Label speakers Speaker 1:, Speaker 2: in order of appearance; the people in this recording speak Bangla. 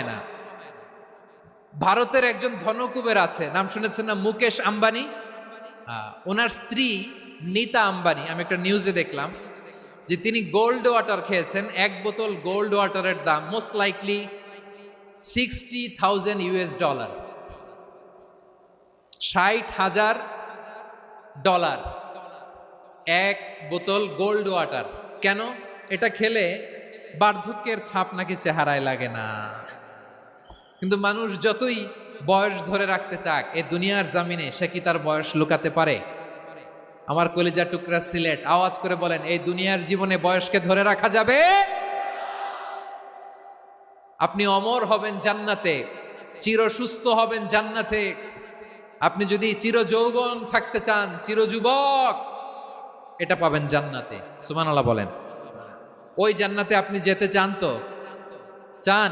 Speaker 1: না। ভারতের একজন ধনকুবের আছে, নাম শুনেছেন না? মুকেশ আম্বানি। ওনার স্ত্রী নীতা আম্বানি, আমি একটা নিউজে দেখলাম যে তিনি গোল্ড ওয়াটার খেয়েছেন। এক বোতল গোল্ড ওয়াটারের দাম মোস্ট লাইকলি $60,000, $60,000 এক বোতল গোল্ড ওয়াটার। কেন? এটা খেলে বার্ধক্যের ছাপ নাকি চেহারায় লাগে না। কিন্তু মানুষ যতই বয়স ধরে রাখতে চাক, এই দুনিয়ার জামিনে সে কি তার বয়স লুকাতে পারে? আমার কলিজা টুকরা সিলেট, আওয়াজ করে বলেন, এই দুনিয়ার জীবনে বয়সকে ধরে রাখা যাবে? আপনি অমর হবেন জান্নাতে, চির সুস্থ হবেন জান্নাতে। আপনি যদি চির যৌবন থাকতে চান, চির যুবক, এটা পাবেন জান্নাতে। সুবহানাল্লাহ বলেন। ওই জান্নাতে আপনি যেতে চান তো? চান?